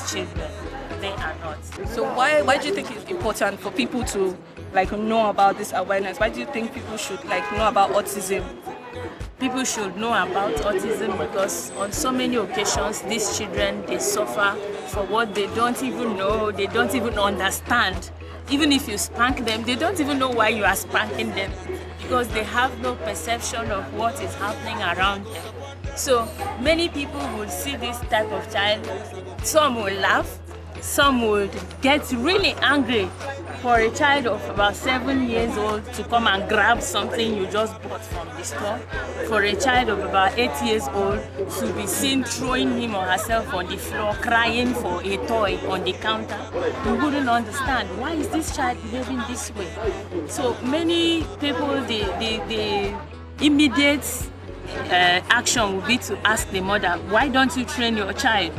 these children. They are not. So why do you think it's important for people to know about this awareness? Why do you think people should know about autism? People should know about autism because on so many occasions these children, they suffer for what they don't even know, they don't even understand. Even if you spank them, they don't even know why you are spanking them because they have no perception of what is happening around them. So many people will see this type of child, some will laugh, some would get really angry for a child of about 7 years old to come and grab something you just bought from the store. For a child of about 8 years old to be seen throwing him or herself on the floor, crying for a toy on the counter. You wouldn't understand, why is this child behaving this way? So many people, the immediate action will be to ask the mother, why don't you train your child?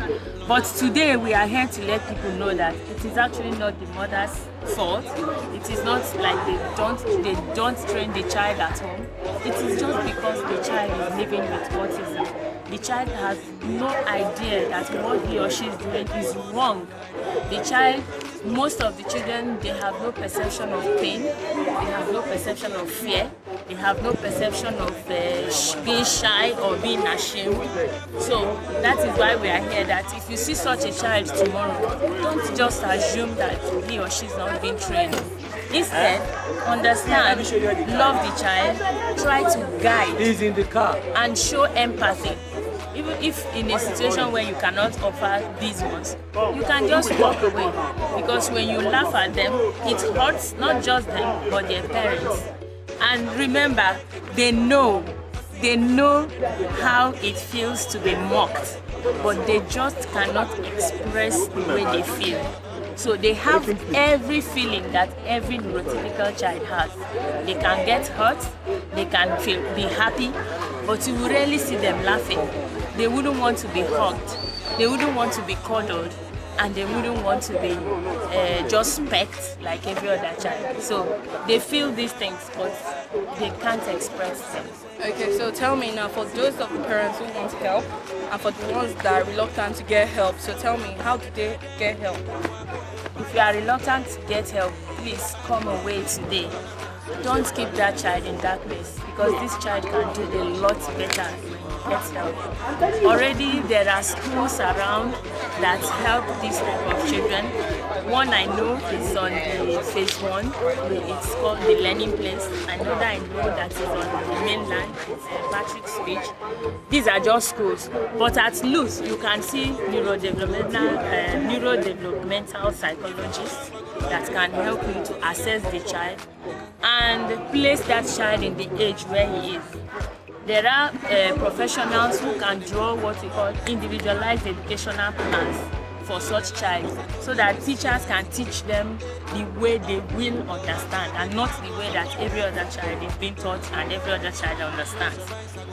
But today we are here to let people know that it is actually not the mother's fault. It is not like they don't train the child at home. It is just because the child is living with autism. The child has no idea that what he or she is doing is wrong. The child, most of the children, they have no perception of pain, they have no perception of fear, they have no perception of being shy or being ashamed. So that is why we are here, that if you see such a child tomorrow, don't just assume that he or she is not being trained. Instead, understand, love the child, try to guide and show empathy. Even if in a situation where you cannot offer these ones, you can just walk away. Because when you laugh at them, it hurts not just them, but their parents. And remember, they know how it feels to be mocked, but they just cannot express the way they feel. So they have every feeling that every neurotypical child has. They can get hurt, they can be happy, but you will rarely see them laughing. They wouldn't want to be hugged, they wouldn't want to be cuddled, and they wouldn't want to be just specked like every other child. So they feel these things, but they can't express them. Okay, so tell me now, for those of the parents who want help, and for the ones that are reluctant to get help, so tell me, how do they get help? If you are reluctant to get help, please come away today. Don't keep that child in darkness, because this child can do a lot better when he gets help. Already there are schools around that help this type of children. One I know is on the phase 1, it's called the Learning Place. Another I know that is on the mainland, it's Patrick's Speech. These are just schools, but at Luz you can see neurodevelopmental psychologists that can help you to assess the child and place that child in the age where he is. There are professionals who can draw what we call individualized educational plans for such child, so that teachers can teach them the way they will understand and not the way that every other child is being taught and every other child understands.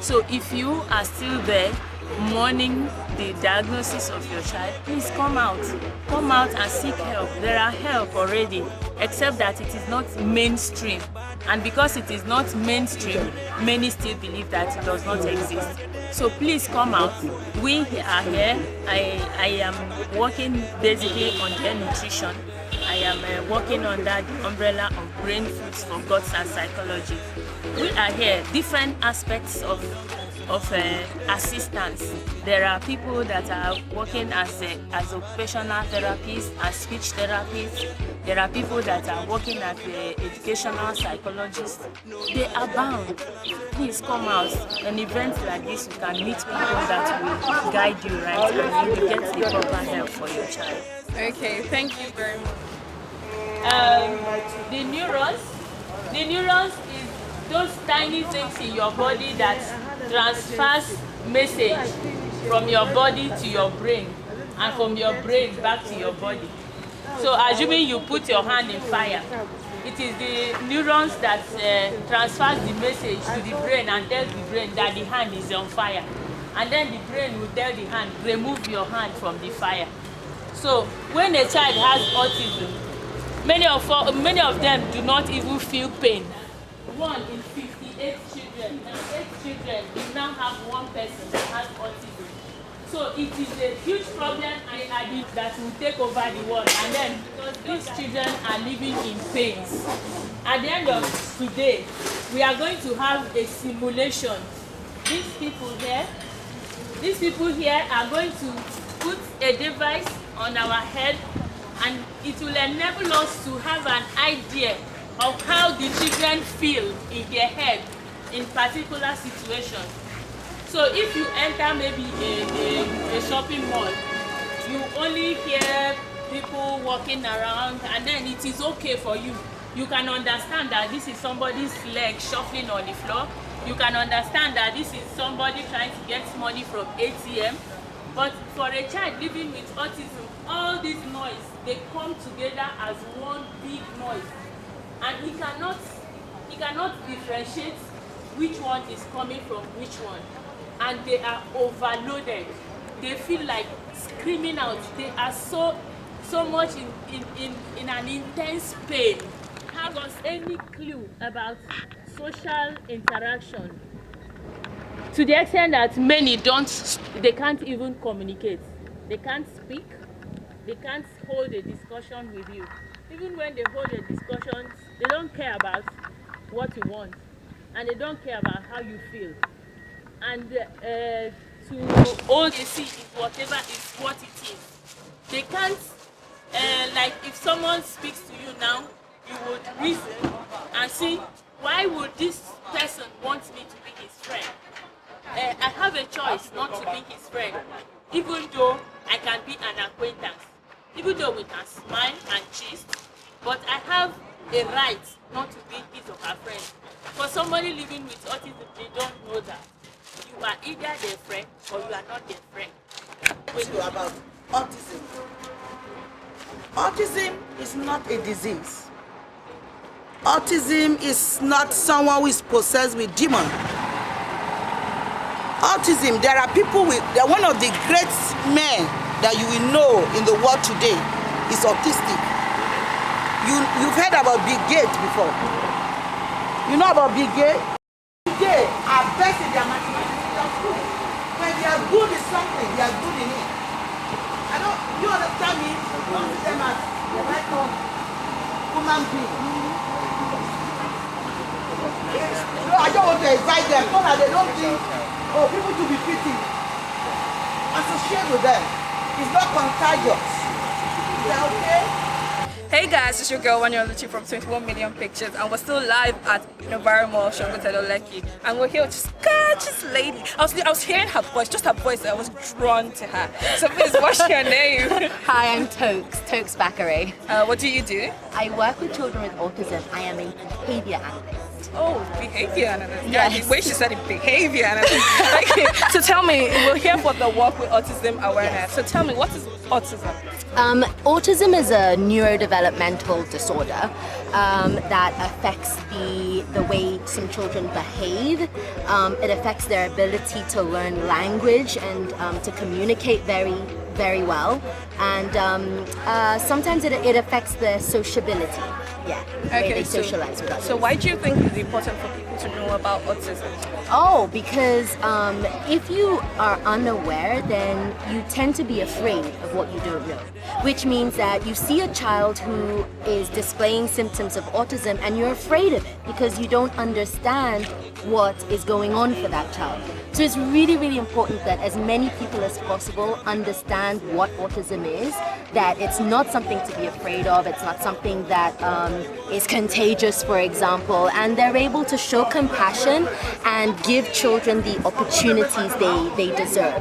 So if you are still there mourning the diagnosis of your child, please come out and seek help. There are help already, except that it is not mainstream, and because it is not mainstream, many still believe that it does not exist. So please come out. We are here. I am working basically on their nutrition. I am working under the umbrella of BrainFoods for Guts and Psychology. We are here, different aspects of assistance. There are people that are working as occupational therapists, as speech therapists. There are people that are working as educational psychologists. They are bound. Please come out. An event like this, you can meet people that will guide you right and you will get the proper help for your child. Okay, thank you very much. The neurons is those tiny things in your body that transfers message from your body to your brain and from your brain back to your body. So assuming you put your hand in fire, it is the neurons that transfers the message to the brain and tells the brain that the hand is on fire. And then the brain will tell the hand, remove your hand from the fire. So when a child has autism, many of them do not even feel pain. 1 in 58 children, now 8 children, we now have 1 person that has autism. So it is a huge problem. I that will take over the world, and then these children are living in pains. At the end of today, we are going to have a simulation. These people here are going to put a device on our head, and it will enable us to have an idea of how the children feel in their head in particular situations. So if you enter maybe a shopping mall, you only hear people walking around, and then it is okay for you. You can understand that this is somebody's leg shuffling on the floor. You can understand that this is somebody trying to get money from ATM. But for a child living with autism, all this noise, they come together as one big noise. And he cannot differentiate which one is coming from which one. And they are overloaded. They feel like screaming out. They are so much in an intense pain. Have us any clue about social interaction, to the extent that many they can't even communicate. They can't speak. They can't hold a discussion with you. Even when they hold a discussion, they don't care about what you want, and they don't care about how you feel. And all they see is whatever is what it is. They can't, like if someone speaks to you now, you would reason and see, why would this person want me to be his friend? I have a choice not to be his friend, even though I can be an acquaintance, even though we can smile and gist, but I have a right not to be his or her friend. For somebody living with autism, they don't know that. You are either their friend or you are not their friend. About autism. Autism is not a disease. Autism is not someone who is possessed with demon. Autism, there are people they're one of the great men that you will know in the world today is autistic. You've heard about Bill Gates before. You know about Bill Gates? They are best in their mathematics. They are good. When they are good in something, they are good in it. You understand me? Don't see them as the right of human being. No, I don't want to excite them so that they don't think, oh, people to be pitied. Associate with them. It's not contagious. Is that okay? Hey guys, it's your girl Wanyoluchi from 21 Million Pictures, and we're still live at Novara Mall, Shongotelo Lekki, and we're here with this gorgeous lady. I was hearing her voice, just her voice, I was drawn to her. So please, what's your name? Hi, I'm Tokes Bakare. What do you do? I work with children with autism. I am a behavior analyst. Oh, behavior analyst. Yes. Yeah, the way she said it, behavior analyst. Okay, so tell me, we're here for the Walk with Autism awareness. Yes. So tell me, what is autism? Autism is a neurodevelopmental disorder that affects the way some children behave. It affects their ability to learn language and to communicate very well, and sometimes it affects their sociability. Yeah, the way they socialize with others. So why do you think it's important for people to know about autism? Oh, because if you are unaware, then you tend to be afraid of what you don't know. Which means that you see a child who is displaying symptoms of autism and you're afraid of it because you don't understand what is going on for that child. So it's really, really important that as many people as possible understand what autism is, that it's not something to be afraid of, it's not something that is contagious, for example, and they're able to show compassion and give children the opportunities they deserve.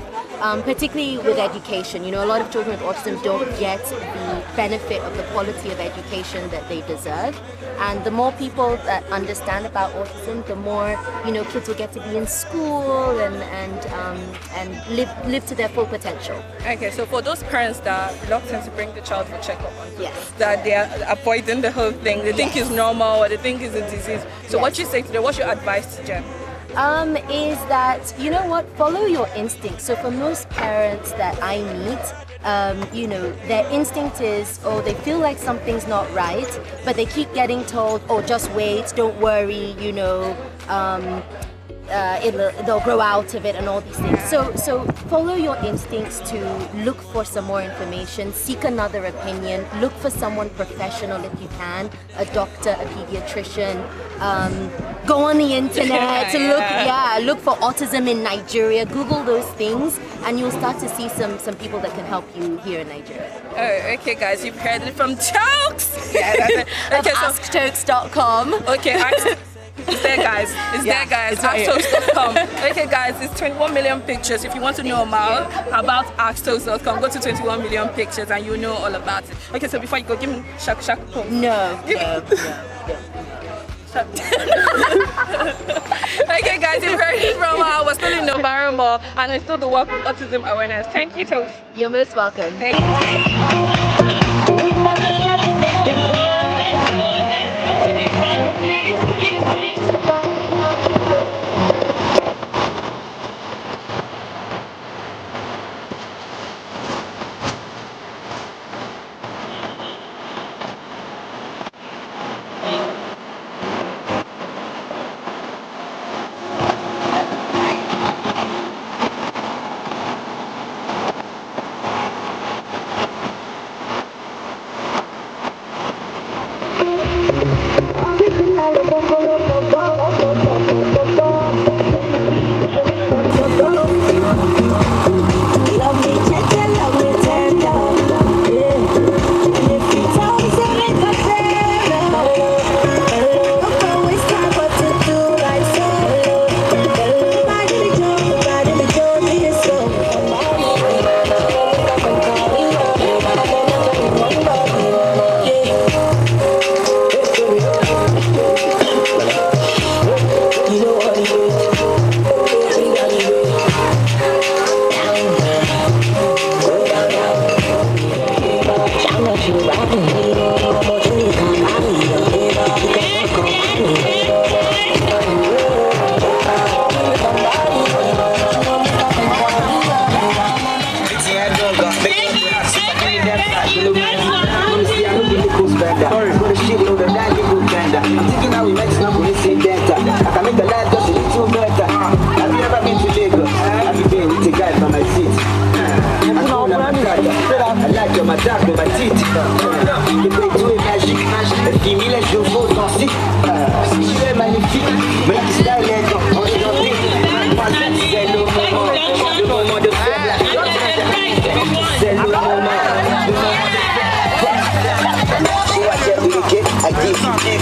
Particularly with education, you know, a lot of children with autism don't get the benefit of the quality of education that they deserve. And the more people that understand about autism, the more, you know, kids will get to be in school and live to their full potential. Okay, so for those parents that are reluctant to bring the child for checkup, Yes. that they are avoiding the whole thing, they think it's normal or they think it's a disease. So what you say to them, what's your advice to them? Is that, you know what, follow your instincts. So for most parents that I meet, you know, their instinct is, oh, they feel like something's not right, but they keep getting told, oh, just wait, don't worry, you know, they'll grow out of it and all these things. So follow your instincts to look for some more information, seek another opinion, look for someone professional if you can, a doctor, a pediatrician. Go on the internet to look for autism in Nigeria. Google those things, and you'll start to see some people that can help you here in Nigeria. Oh, okay, guys, you've heard it from Tokes. Yeah, that's it. Okay, so AskTokes.com. Okay, it's there, guys. It's there, guys. AskTokes.com. Okay, guys, it's 21 million pictures. If you want to know more about AskTokes.com, go to 21 million pictures and you'll know all about it. Okay, so before you go, give me shak. No. Okay, guys, you've heard it from we're still in November and it's still the Walk Awake Autism awareness. Thank you, Tokes. You're most welcome. Thank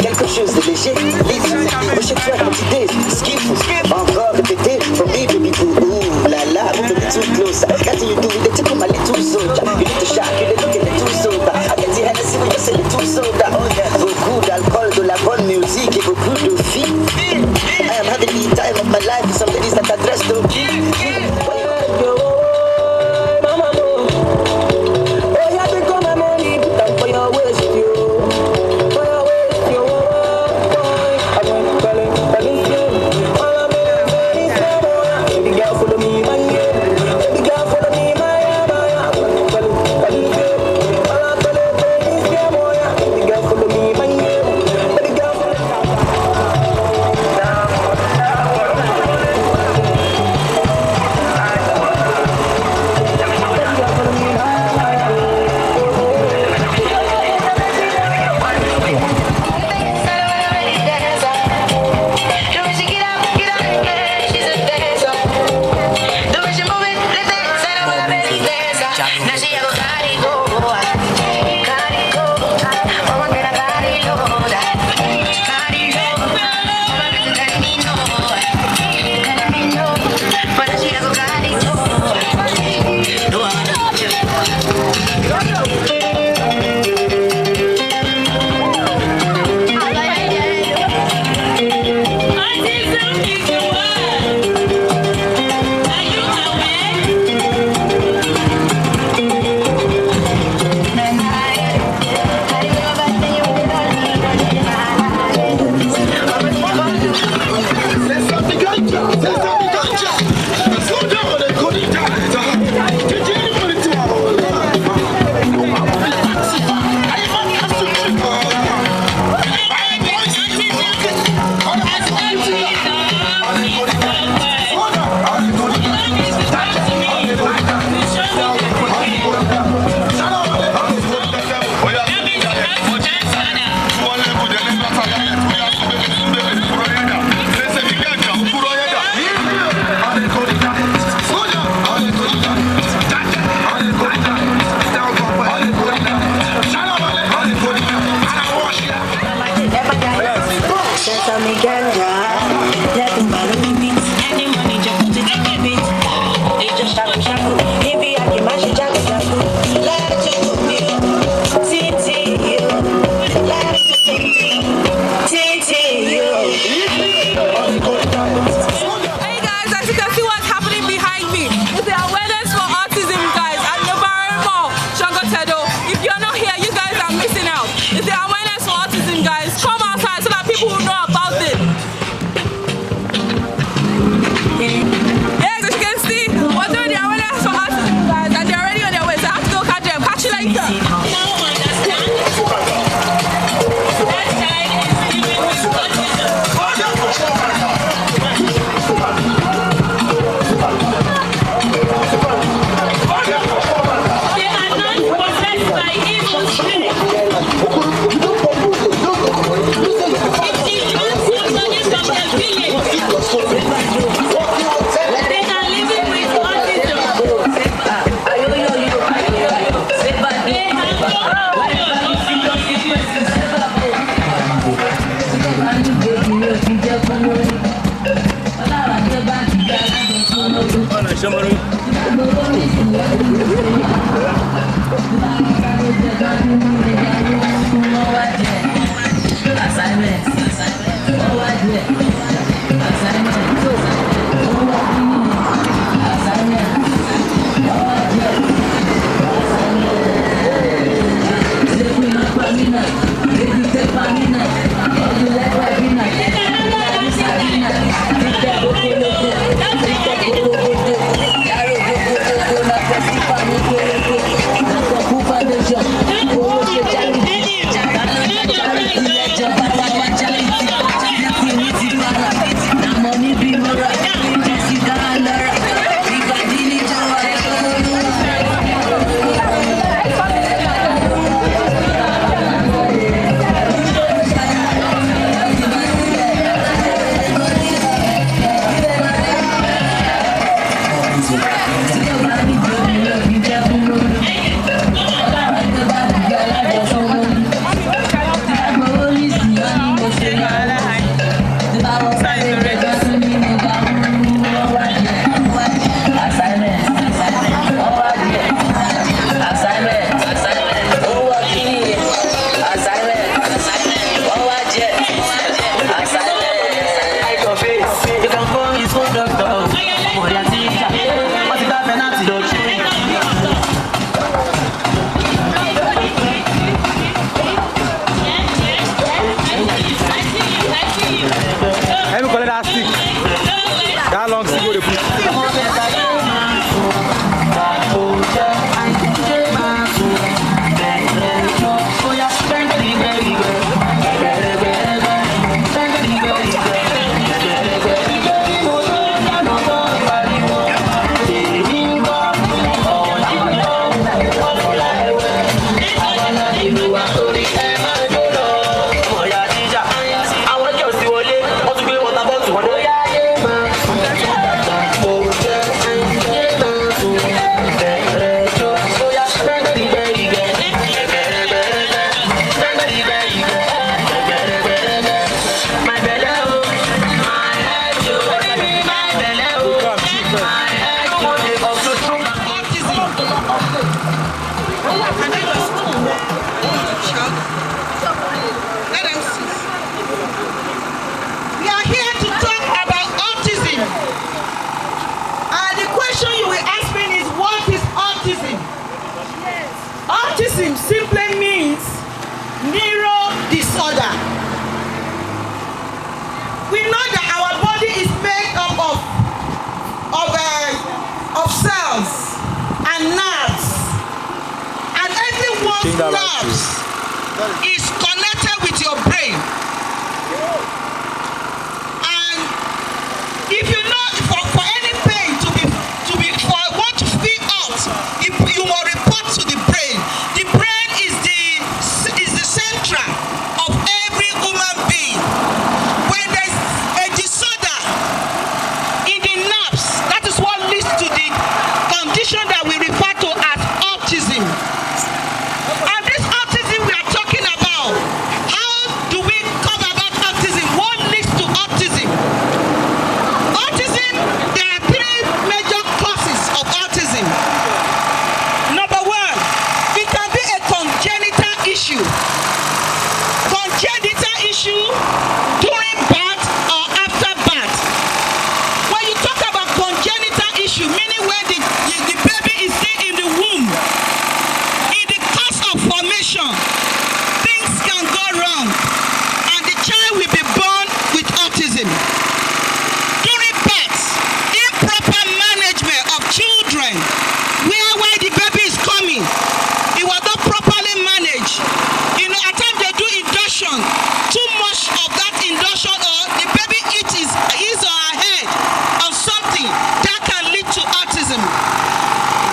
quelque chose de léger, libre, chaque fois quand tu dis, skip, encore répéter, for me baby boo, ooh la la, move a little closer, got you do it, take my little soldier, you need to shock, you need to get a little soda, I get the Hennessy when you say little soda, beaucoup d'alcool, de la bonne musique et beaucoup de filles, I am having the time of my life with some ladies that are dressed okay. autism simply means neuro disorder. We know that our body is made up of cells and nerves, and everyone's nerves is connected with your brain. And if you know for any pain for what to feel out, if you will report to the brain. The brain is the center of every human being. When there's a disorder in the nerves, that is what leads to the condition that we refer to as autism. And this autism we are talking about, how do we come about autism? What leads to autism? Autism, there are three major causes of autism. Number one, it can be a congenital issue. Congenital issue during birth or after birth. When you talk about congenital issue, meaning when the baby is still in the womb, in the course of formation, things can go wrong and the child will be born with autism. During birth, improper management of children, where the baby is coming, it was not properly managed. You know, at times they do induction, too much of that induction, or the baby eats his or her head on something that can lead to autism.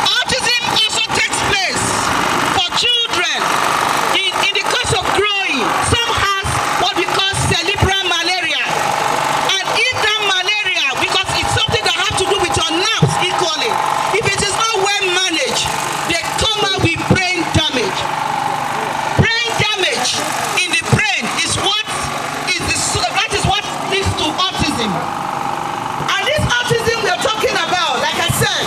Autism also takes place for children in the course of growing. Some has what we call cerebral malaria. And if that malaria, because it's something that has to do with your nerves equally, if it is not well managed, they come out with brain damage. Brain damage in the brain is what leads to autism. And this autism we are talking about, like I said,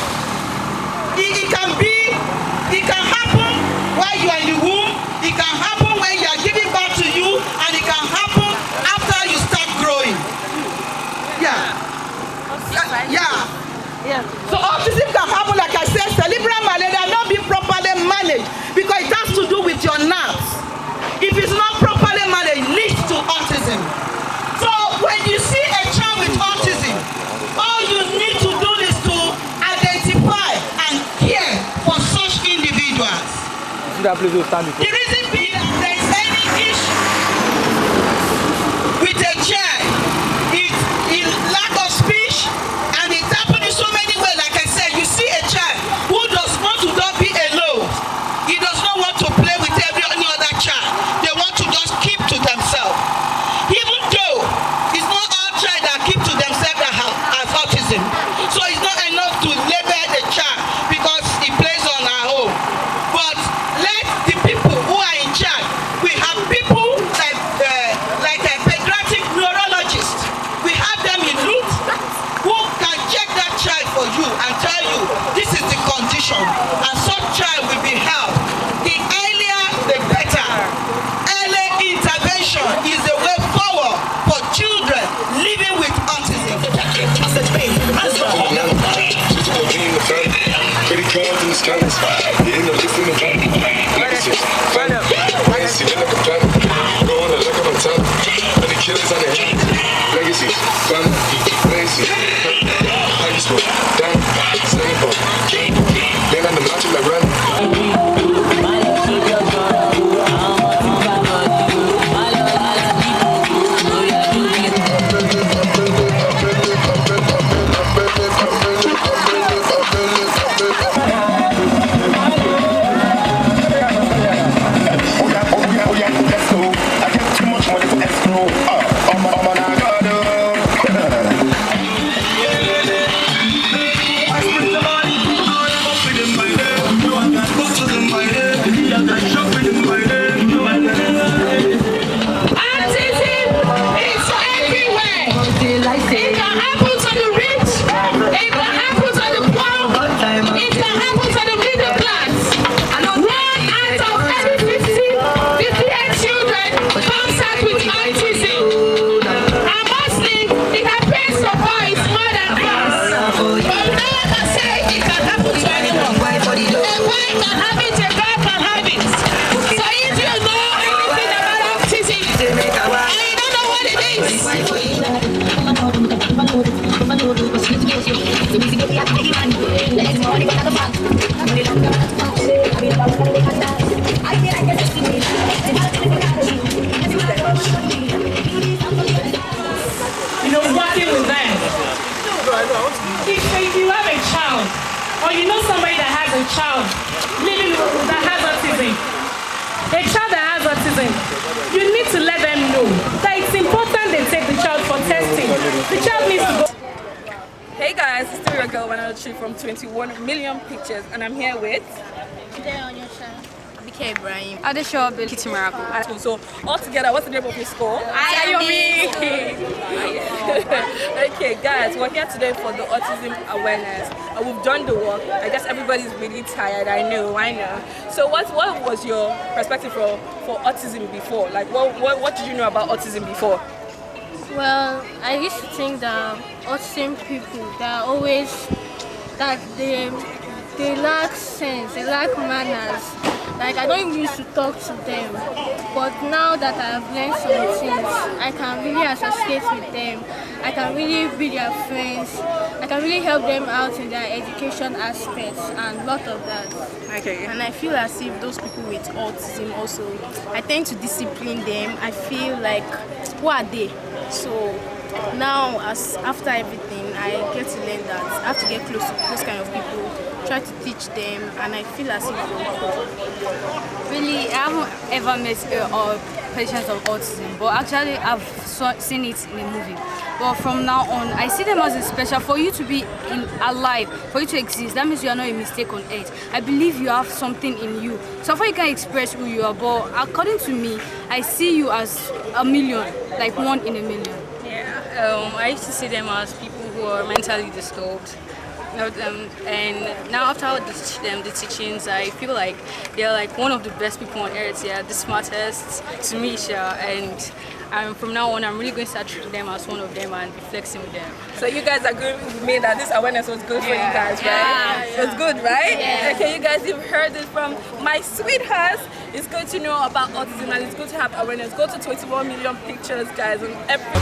it can happen while you are in the womb, it can happen when you are giving birth to you, and it can happen after you start growing. Yeah. So autism can happen, like I said, cerebral malaria not being properly managed, because it has to do with your nerves. If it's not properly managed, it leads to autism. So when you see a child with autism, all you need to do is to identify and care for such individuals. The reason being that there is any issue with a child, it lack of speech, and it happens in so many ways. Like I said, you see a child who does want to not be alone. He does not want to play with any other child. They want to just keep to themselves. Even though it's not all child that keep to themselves that has autism. So it's not enough to label the child because he plays on our home. But let the people who are in charge, we have people like pediatric neurologists You know, working with them. If you have a child, or you know somebody that has a child living that has autism, a child that has autism, you need to let them know that it's important they take the child for testing. The child needs to go. Hey guys, it's still your girl 103 from 21 million pictures, and I'm here with BK Ibrahim. Adesho Kitty Miracle. So all together, what's the name of your school? Ayomi. Okay guys, we're here today for the autism awareness. We've done the work. I guess everybody's really tired. I know. So what was your perspective for autism before? Like what did you know about autism before? Well, I used to think that autism people, that they lack sense, they lack manners. Like, I don't even used to talk to them. But now that I have learned some things, I can really associate with them. I can really be their friends. I can really help them out in their education aspects and a lot of that. Okay. And I feel as if those people with autism also, I tend to discipline them. I feel like, who are they? So now, after everything, I get to learn that I have to get close to those kind of people, try to teach them, and I feel as if really, I haven't ever met patients of autism, but actually I've seen it in a movie. But from now on, I see them as a special. For you to be alive, for you to exist, that means you are not a mistake on earth. I believe you have something in you. So far you can express who you are, but according to me, I see you as a million, like 1 in a million. Yeah, I used to see them as people who are mentally disturbed. And now after all the teachings, I feel like they're like one of the best people on earth. Yeah, the smartest to me, and from now on, I'm really going to start treating them as one of them and be flexing with them. So you guys agree with me that this awareness was good for you guys, right? Yeah. It was good, right? Yeah. Okay, you guys, you've heard it from my sweethearts. It's good to know about autism and it's good to have awareness. Go to 21 million pictures, guys, on every